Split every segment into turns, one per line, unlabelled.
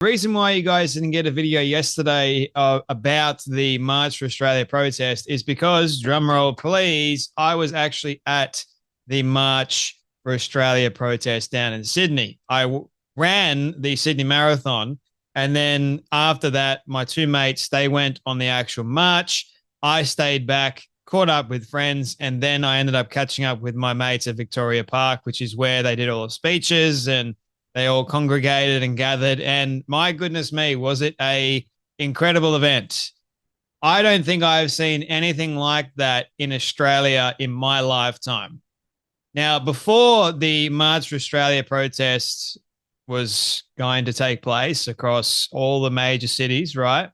The reason why you guys didn't get a video yesterday about the March for Australia protest is because, drumroll please, I was actually at the March for Australia protest down in Sydney. Ran the Sydney Marathon, and then after that, my two mates, they went on the actual march. I stayed back, caught up with friends, and then I ended up catching up with my mates at Victoria Park, which is where they did all the speeches and they all congregated and gathered. And my goodness me, was it a incredible event. I don't think I've seen anything like that in Australia in my lifetime. Now, before the March for Australia protest was going to take place across all the major cities, right?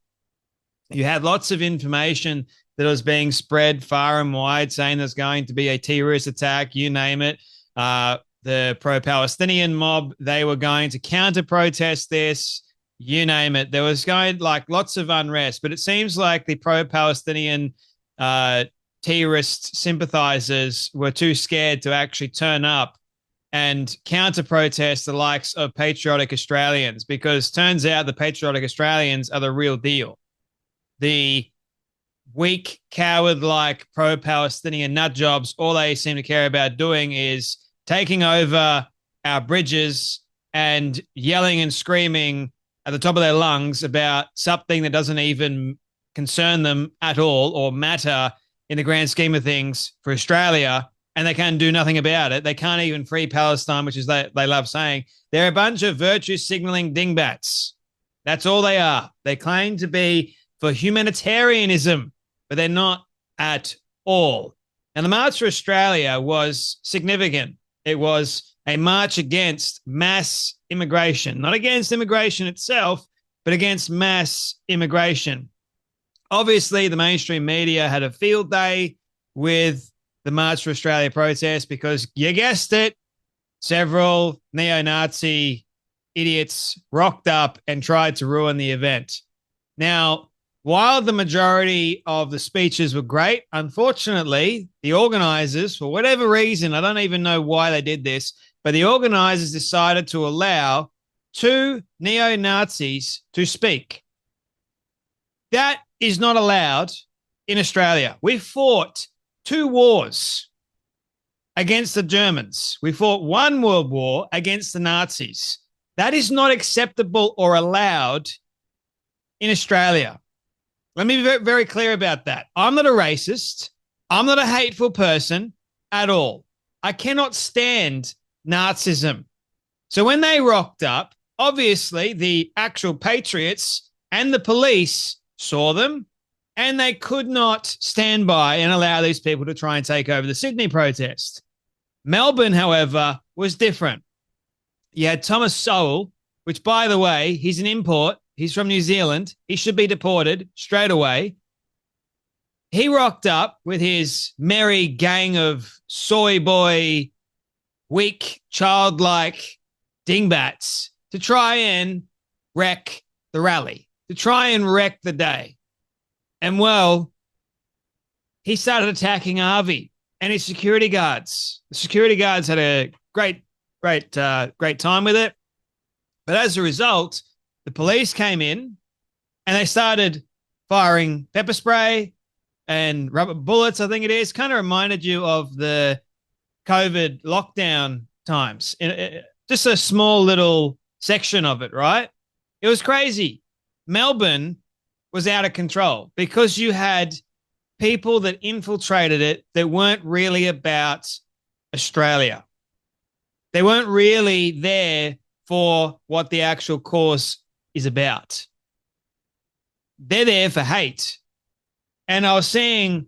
You had lots of information that was being spread far and wide saying there's going to be a terrorist attack, you name it. The pro-Palestinian mob, they were going to counter-protest this, you name it. There was going like lots of unrest, but it seems like the pro-Palestinian terrorist sympathizers were too scared to actually turn up and counter-protest the likes of patriotic Australians, because turns out the patriotic Australians are the real deal. The weak, coward-like pro-Palestinian nutjobs, all they seem to care about doing is taking over our bridges and yelling and screaming at the top of their lungs about something that doesn't even concern them at all or matter in the grand scheme of things for Australia, and they can do nothing about it. They can't even free Palestine, which is they love saying. They're a bunch of virtue signaling dingbats. That's all they are. They claim to be for humanitarianism, but they're not at all. And the March for Australia was significant. It was a march against mass immigration, not against immigration itself, but against mass immigration. Obviously, the mainstream media had a field day with the March for Australia protest because, you guessed it, several neo-Nazi idiots rocked up and tried to ruin the event. Now, while the majority of the speeches were great, unfortunately, the organizers, for whatever reason, I don't even know why they did this, but the organizers decided to allow two neo-Nazis to speak. That is not allowed in Australia. We fought two wars against the Germans. We fought one world war against the Nazis. That is not acceptable or allowed in Australia. Let me be very clear about that. I'm not a racist. I'm not a hateful person at all. I cannot stand Nazism. So when they rocked up, obviously the actual patriots and the police saw them, and they could not stand by and allow these people to try and take over the Sydney protest. Melbourne, however, was different. You had Thomas Sowell, which, by the way, he's an import. He's from New Zealand. He should be deported straight away. He rocked up with his merry gang of soy boy, weak, childlike dingbats to try and wreck the rally, to try and wreck the day. And, well, he started attacking Harvey and his security guards. The security guards had a great time with it. But as a result, the police came in and they started firing pepper spray and rubber bullets, I think it is. Kind of reminded you of the COVID lockdown times. Just a small little section of it, right? It was crazy. Melbourne was out of control because you had people that infiltrated it that weren't really about Australia. They weren't really there for what the actual cause is about. They're there for hate. And I was seeing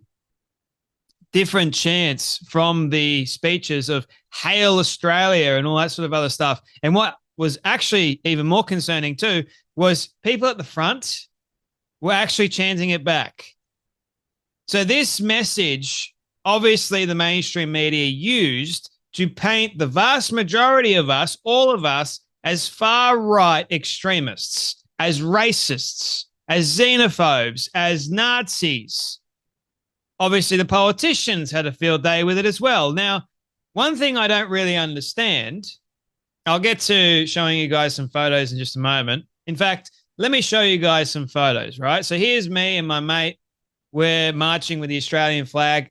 different chants from the speeches of Hail Australia and all that sort of other stuff. And what was actually even more concerning too was people at the front were actually chanting it back. So this message, obviously the mainstream media used to paint the vast majority of us, all of us, as far-right extremists, as racists, as xenophobes, as Nazis. Obviously, the politicians had a field day with it as well. Now, one thing I don't really understand, I'll get to showing you guys some photos in just a moment, In fact, let me show you guys some photos, right? So here's me and my mate. We're marching with the Australian flag.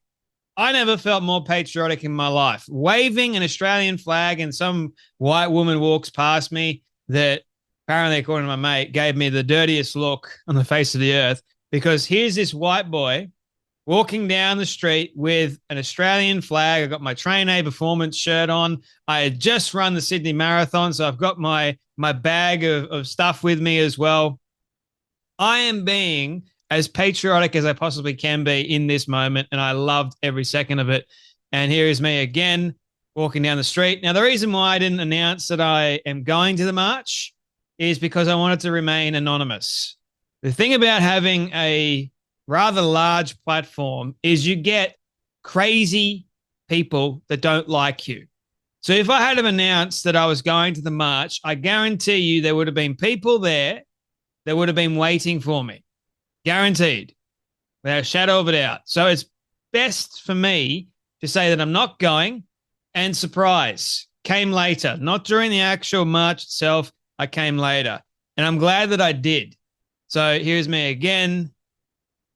I never felt more patriotic in my life. Waving an Australian flag and some white woman walks past me that apparently, according to my mate, gave me the dirtiest look on the face of the earth, because here's this white boy walking down the street with an Australian flag. I got my Train A performance shirt on. I had just run the Sydney Marathon, so I've got my bag of stuff with me as well. I am being as patriotic as I possibly can be in this moment, and I loved every second of it. And here is me again walking down the street. Now, the reason why I didn't announce that I am going to the march is because I wanted to remain anonymous. The thing about having a rather large platform is you get crazy people that don't like you. So if I had have announced that I was going to the march, I guarantee you there would have been people there that would have been waiting for me. Guaranteed, without a shadow of a doubt. So it's best for me to say that I'm not going, and surprise came later, not during the actual march itself. I came later, and I'm glad that I did. So here's me again.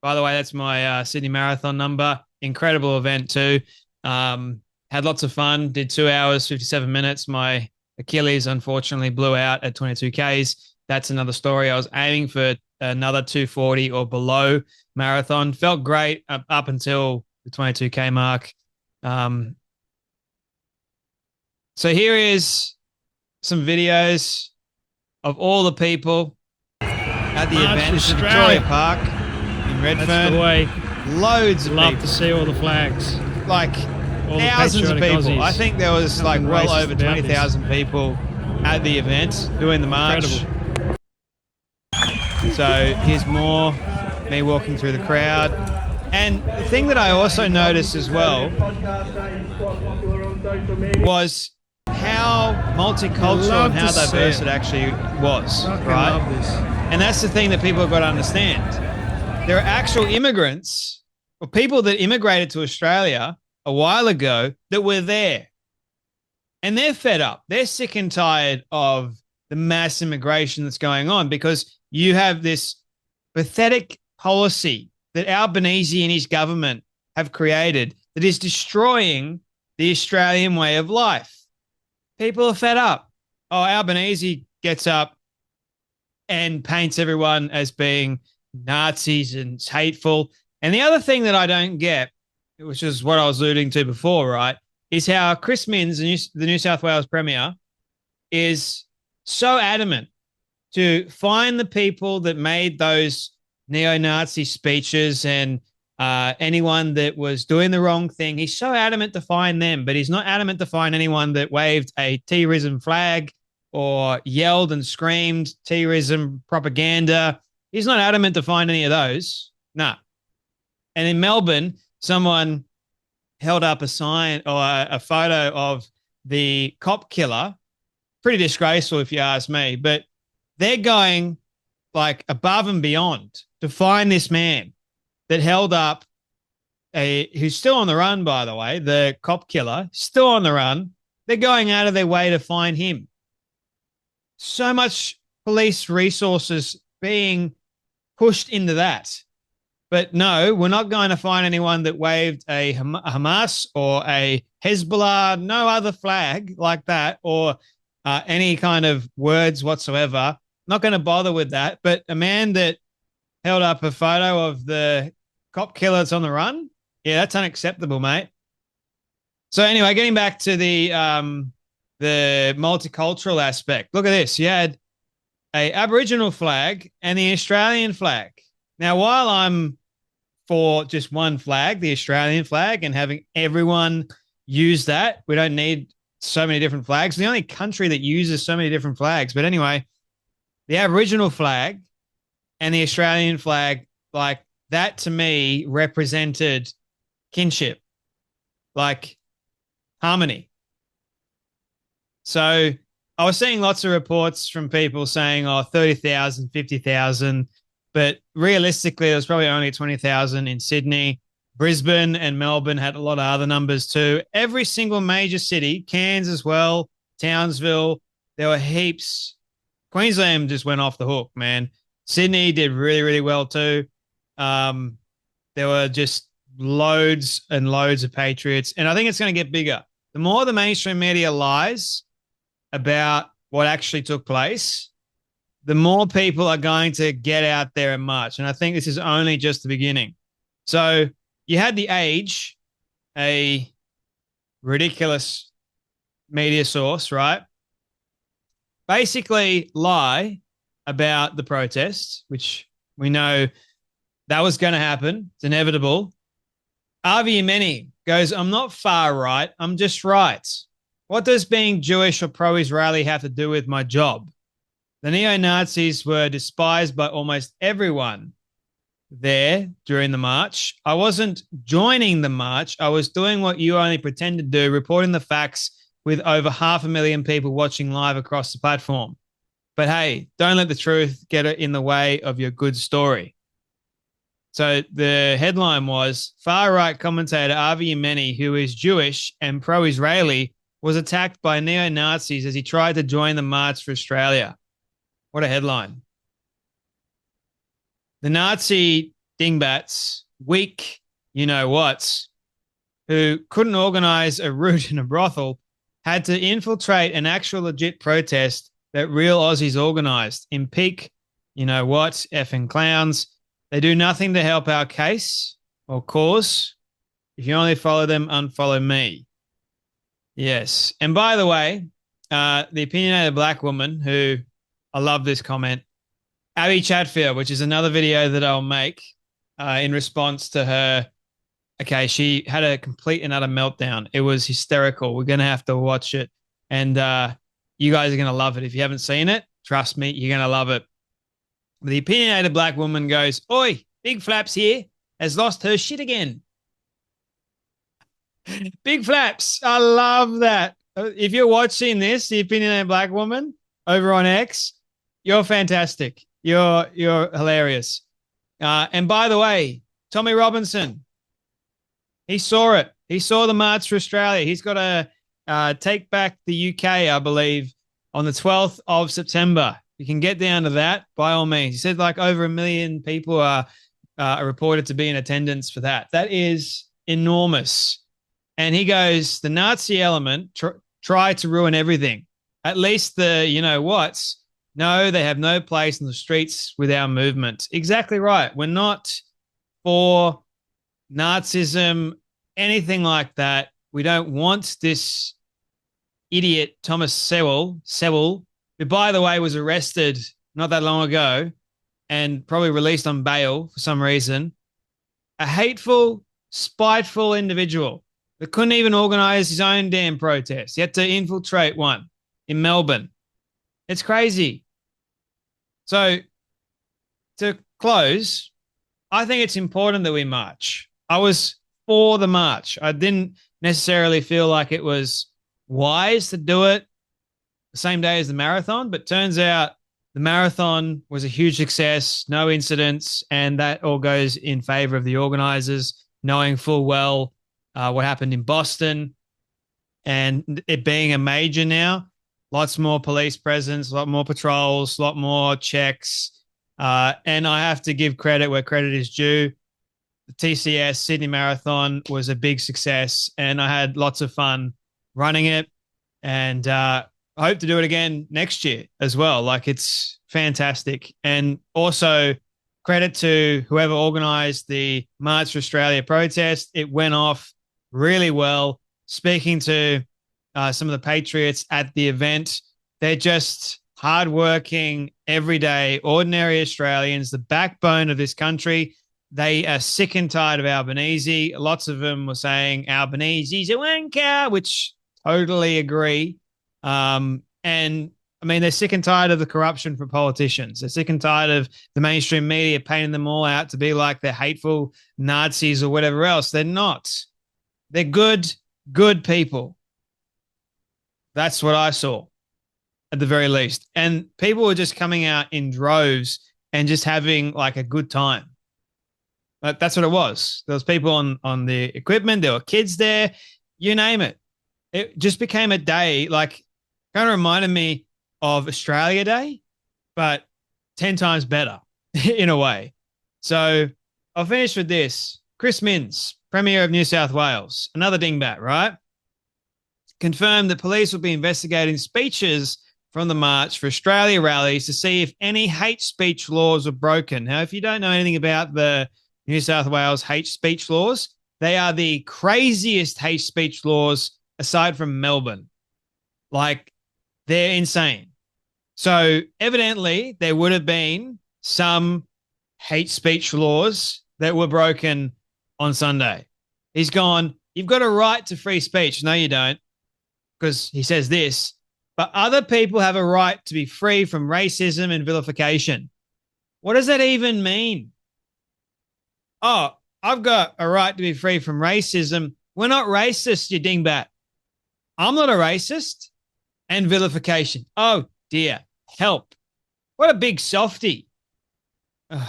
By the way, that's my Sydney Marathon number. Incredible event too. Had lots of fun. Did 2 hours, 57 minutes. My Achilles unfortunately blew out at 22 Ks. That's another story. I was aiming for another 240 or below marathon. Felt great up until the 22K mark. So here is some videos of all the people at the event. This is Victoria Park in Redfern.
That's the way.
Loads of people.
Love to see all the flags.
Like
all
thousands of people.
Aussies.
I think there was like well over 20,000 people at the event doing the march.
Incredible.
So here's more me walking through the crowd. And the thing that I also noticed as well was how multicultural and how diverse it actually was, right? And that's the thing that people have got to understand. There are actual immigrants or people that immigrated to Australia a while ago that were there. And they're fed up. They're sick and tired of the mass immigration that's going on, because you have this pathetic policy that Albanese and his government have created that is destroying the Australian way of life. People are fed up. Oh, Albanese gets up and paints everyone as being Nazis and hateful. And the other thing that I don't get, which is what I was alluding to before, right, is how Chris Minns, the New South Wales Premier, is so adamant to find the people that made those neo-Nazi speeches and anyone that was doing the wrong thing. He's so adamant to find them, but he's not adamant to find anyone that waved a T-rism flag or yelled and screamed T-rism propaganda. He's not adamant to find any of those. Nah. And in Melbourne, someone held up a sign or a photo of the cop killer. Pretty disgraceful if you ask me, but they're going like above and beyond to find this man that held up who's still on the run, by the way, the cop killer, still on the run. They're going out of their way to find him. So much police resources being pushed into that. But no, we're not going to find anyone that waved a Hamas or a Hezbollah, no other flag like that, or any kind of words whatsoever. Not going to bother with that. But a man that held up a photo of the cop killer that's on the run, yeah, that's unacceptable, mate. So anyway, getting back to the multicultural aspect. Look at this. You had a Aboriginal flag and the Australian flag. Now, while I'm for just one flag, the Australian flag, and having everyone use that, we don't need so many different flags. The only country that uses so many different flags. But anyway, the Aboriginal flag and the Australian flag, like that to me represented kinship, like harmony. So I was seeing lots of reports from people saying, oh, 30,000, 50,000. But realistically, there was probably only 20,000 in Sydney. Brisbane and Melbourne had a lot of other numbers too. Every single major city, Cairns as well, Townsville, there were heaps Queensland just went off the hook, man. Sydney did really, really well too. Um, there were just loads and loads of patriots, and I think it's going to get bigger. The more the mainstream media lies about what actually took place, the more people are going to get out there and march. And I think this is only just the beginning. So you had The Age, a ridiculous media source, right? Basically lie about the protests, which we know that was going to happen. It's inevitable. Avi Yemeni goes, I'm not far right. I'm just right. What does being Jewish or pro-Israeli have to do with my job? The neo-Nazis were despised by almost everyone there during the march. I wasn't joining the march. I was doing what you only pretend to do, reporting the facts with over 500,000 people watching live across the platform. But hey, don't let the truth get in the way of your good story. So the headline was, far-right commentator Avi Yemeni, who is Jewish and pro-Israeli, was attacked by neo-Nazis as he tried to join the March for Australia. What a headline. The Nazi dingbats, weak you-know-whats, who couldn't organize a route in a brothel, had to infiltrate an actual legit protest that real Aussies organized in peak, you-know-what, effing clowns. They do nothing to help our case or cause. If you only follow them, unfollow me. Yes. And by the way, the opinionated black woman who, I love this comment, Abby Chatfield, which is another video that I'll make in response to her. Okay, she had a complete and utter meltdown. It was hysterical. We're going to have to watch it. And you guys are going to love it. If you haven't seen it, trust me, you're going to love it. The opinionated black woman goes, oi, Big Flaps here has lost her shit again. Big Flaps. I love that. If you're watching this, the opinionated black woman over on X, you're fantastic. You're hilarious. And by the way, Tommy Robinson, he saw it. He saw the March for Australia. He's got to take back the UK, I believe, on the 12th of September. You can get down to that by all means. He said like over 1 million people are reported to be in attendance for that. That is enormous. And he goes, the Nazi element tried to ruin everything. At least the you-know-whats. No, they have no place in the streets with our movement. Exactly right. We're not for Nazism, anything like that. We don't want this idiot Thomas Sewell, who, by the way, was arrested not that long ago and probably released on bail for some reason. A hateful, spiteful individual that couldn't even organize his own damn protest. He had to infiltrate one in Melbourne. It's crazy. So to close, I think it's important that we march. I was for the march. I didn't necessarily feel like it was wise to do it the same day as the marathon, but turns out the marathon was a huge success, no incidents, and that all goes in favor of the organizers, knowing full well what happened in Boston and it being a major now. Lots more police presence, a lot more patrols, a lot more checks. And I have to give credit where credit is due. The TCS Sydney Marathon was a big success, and I had lots of fun running it. And I hope to do it again next year as well. Like, it's fantastic. And also credit to whoever organized the March for Australia protest. It went off really well. Speaking to some of the patriots at the event, they're just hardworking, everyday, ordinary Australians, the backbone of this country. They are sick and tired of Albanese. Lots of them were saying Albanese's a wanker, which totally agree. And I mean, they're sick and tired of the corruption from politicians. They're sick and tired of the mainstream media painting them all out to be like they're hateful Nazis or whatever else. They're not. They're good people. That's what I saw at the very least. And people were just coming out in droves and just having like a good time. But that's what it was. There was people on the equipment. There were kids there. You name it. It just became a day like kind of reminded me of Australia Day but 10 times better in a way. So I'll finish with this. Chris Minns, Premier of New South Wales, another dingbat, right? Confirmed that police will be investigating speeches from the March for Australia rallies to see if any hate speech laws are broken. Now, if you don't know anything about the New South Wales hate speech laws, they are the craziest hate speech laws aside from Melbourne. Like, they're insane. So evidently, there would have been some hate speech laws that were broken on Sunday. He's gone, you've got a right to free speech. No, you don't, because he says this, but other people have a right to be free from racism and vilification. What does that even mean? Oh, I've got a right to be free from racism. We're not racist, you dingbat. I'm not a racist. And vilification. Oh, dear. Help. What a big softy. The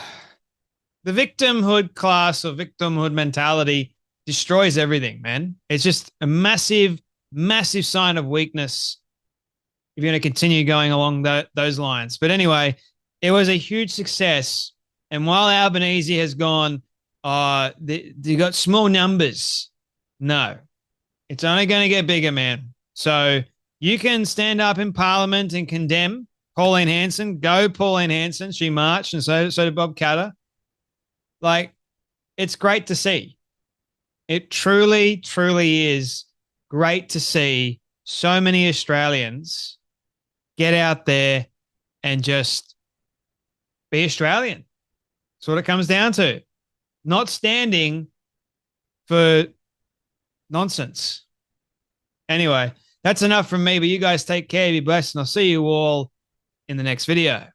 victimhood class or victimhood mentality destroys everything, man. It's just a massive, massive sign of weakness if you're going to continue going along those lines. But anyway, it was a huge success. And while Albanese has gone, they got small numbers. No, it's only going to get bigger, man. So you can stand up in Parliament and condemn Pauline Hanson. Go, Pauline Hanson. She marched, and so did Bob Katter. Like, it's great to see. It truly, truly is great to see so many Australians get out there and just be Australian. That's what it comes down to. Not standing for nonsense. Anyway, that's enough from me, but you guys take care, be blessed, and I'll see you all in the next video.